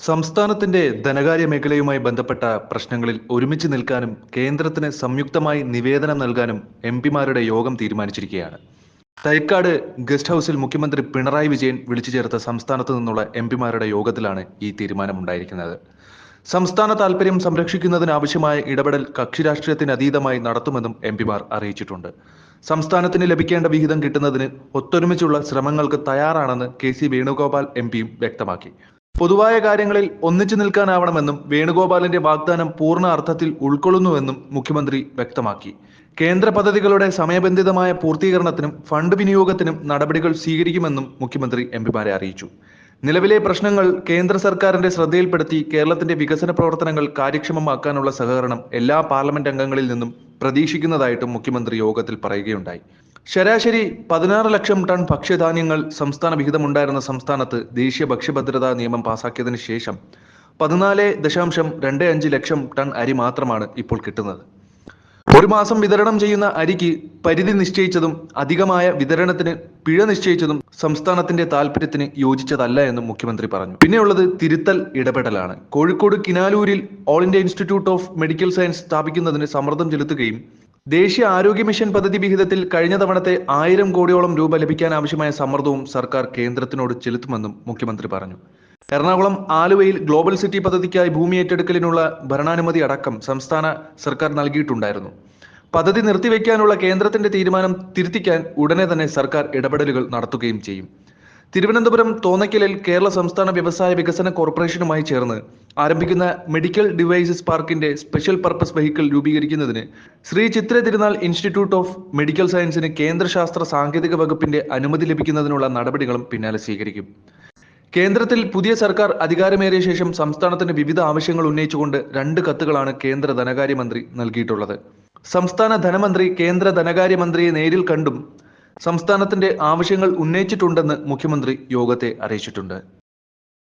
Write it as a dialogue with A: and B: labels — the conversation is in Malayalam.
A: സംസ്ഥാനത്തിന്റെ ധനകാര്യ മേഖലയുമായി ബന്ധപ്പെട്ട പ്രശ്നങ്ങളിൽ ഒരുമിച്ച് നിൽക്കാനും കേന്ദ്രത്തിന് സംയുക്തമായി നിവേദനം നൽകാനും എംപിമാരുടെ യോഗം തീരുമാനിച്ചിരിക്കുകയാണ്. തൈക്കാട് ഗസ്റ്റ് ഹൌസിൽ മുഖ്യമന്ത്രി പിണറായി വിജയൻ വിളിച്ചു ചേർത്ത സംസ്ഥാനത്തു നിന്നുള്ള എംപിമാരുടെ യോഗത്തിലാണ് ഈ തീരുമാനമുണ്ടായിരിക്കുന്നത്. സംസ്ഥാന താൽപര്യം സംരക്ഷിക്കുന്നതിനാവശ്യമായ ഇടപെടൽ കക്ഷി രാഷ്ട്രീയത്തിന് അതീതമായി നടത്തുമെന്നും എംപിമാർ അറിയിച്ചിട്ടുണ്ട്. സംസ്ഥാനത്തിന് ലഭിക്കേണ്ട വിഹിതം കിട്ടുന്നതിന് ഒത്തൊരുമിച്ചുള്ള ശ്രമങ്ങൾക്ക് തയ്യാറാണെന്ന് കെ.സി. വേണുഗോപാൽ എംപിയും വ്യക്തമാക്കി. പൊതുവായ കാര്യങ്ങളിൽ ഒന്നിച്ചു നിൽക്കാനാവണമെന്നും വേണുഗോപാലിന്റെ വാഗ്ദാനം പൂർണ്ണ അർത്ഥത്തിൽ ഉൾക്കൊള്ളുന്നുവെന്നും മുഖ്യമന്ത്രി വ്യക്തമാക്കി. കേന്ദ്ര പദ്ധതികളുടെ സമയബന്ധിതമായ പൂർത്തീകരണത്തിനും ഫണ്ട് വിനിയോഗത്തിനും നടപടികൾ സ്വീകരിക്കുമെന്നും മുഖ്യമന്ത്രി എംപിമാരെ അറിയിച്ചു. നിലവിലെ പ്രശ്നങ്ങൾ കേന്ദ്ര സർക്കാരിന്റെ ശ്രദ്ധയിൽപ്പെടുത്തി കേരളത്തിന്റെ വികസന പ്രവർത്തനങ്ങൾ കാര്യക്ഷമമാക്കാനുള്ള സഹകരണം എല്ലാ പാർലമെന്റ് അംഗങ്ങളിൽ നിന്നും പ്രതീക്ഷിക്കുന്നതായിട്ടും മുഖ്യമന്ത്രി യോഗത്തിൽ പറയുകയുണ്ടായി. ശരാശരി 16 ലക്ഷം ടൺ ഭക്ഷ്യധാന്യങ്ങൾ സംസ്ഥാന വിഹിതമുണ്ടായിരുന്ന സംസ്ഥാനത്ത് ദേശീയ ഭക്ഷ്യഭദ്രതാ നിയമം പാസാക്കിയതിനു ശേഷം 14.25 ലക്ഷം ടൺ അരി മാത്രമാണ് ഇപ്പോൾ കിട്ടുന്നത്. ഒരു മാസം വിതരണം ചെയ്യുന്ന അരിക്ക് പരിധി നിശ്ചയിച്ചതും അധികമായ വിതരണത്തിന് പിഴ നിശ്ചയിച്ചതും സംസ്ഥാനത്തിന്റെ താല്പര്യത്തിന് യോജിച്ചതല്ല എന്നും മുഖ്യമന്ത്രി പറഞ്ഞു. പിന്നെയുള്ളത് തിരുത്തൽ ഇടപെടലാണ്. കോഴിക്കോട് കിനാലൂരിൽ All India Institute of Medical Science സ്ഥാപിക്കുന്നതിന് സമ്മർദ്ദം ചെലുത്തുകയും ദേശീയ ആരോഗ്യ മിഷൻ പദ്ധതി വിഹിതത്തിൽ കഴിഞ്ഞ തവണത്തെ 1000 കോടിയോളം രൂപ ലഭിക്കാൻ ആവശ്യമായ സമ്മർദ്ദവും സർക്കാർ കേന്ദ്രത്തിനോട് ചെലുത്തുമെന്നും മുഖ്യമന്ത്രി പറഞ്ഞു. എറണാകുളം ആലുവയിൽ ഗ്ലോബൽ സിറ്റി പദ്ധതിക്കായി ഭൂമി ഏറ്റെടുക്കലിനുള്ള ഭരണാനുമതി അടക്കം സംസ്ഥാന സർക്കാർ നൽകിയിട്ടുണ്ടായിരുന്നു. പദ്ധതി നിർത്തിവെക്കാനുള്ള കേന്ദ്രത്തിന്റെ തീരുമാനം തിരുത്തിക്കാൻ ഉടനെ തന്നെ സർക്കാർ ഇടപെടലുകൾ നടത്തുകയും ചെയ്യും. തിരുവനന്തപുരം തോന്നയ്ക്കലിൽ കേരള സംസ്ഥാന വ്യവസായ വികസന കോർപ്പറേഷനുമായി ചേർന്ന് ആരംഭിക്കുന്ന മെഡിക്കൽ ഡിവൈസസ് പാർക്കിന്റെ സ്പെഷ്യൽ പർപ്പസ് വെഹിക്കിൾ രൂപീകരിക്കുന്നതിന് ശ്രീ ചിത്ര തിരുനാൾ ഇൻസ്റ്റിറ്റ്യൂട്ട് ഓഫ് മെഡിക്കൽ സയൻസിന് കേന്ദ്ര ശാസ്ത്ര സാങ്കേതിക വകുപ്പിന്റെ അനുമതി ലഭിക്കുന്നതിനുള്ള നടപടികളും പിന്നാലെ സ്വീകരിക്കും. കേന്ദ്രത്തിൽ പുതിയ സർക്കാർ അധികാരമേറിയ ശേഷം സംസ്ഥാനത്തിന് വിവിധ ആവശ്യങ്ങൾ ഉന്നയിച്ചുകൊണ്ട് 2 കത്തുകളാണ് കേന്ദ്ര ധനകാര്യമന്ത്രി നൽകിയിട്ടുള്ളത്. സംസ്ഥാന ധനമന്ത്രി കേന്ദ്ര ധനകാര്യമന്ത്രിയെ നേരിൽ കണ്ടും സംസ്ഥാനത്തിന്റെ ആവശ്യങ്ങൾ ഉന്നയിച്ചിട്ടുണ്ടെന്ന് മുഖ്യമന്ത്രി യോഗത്തെ അറിയിച്ചിട്ടുണ്ട്.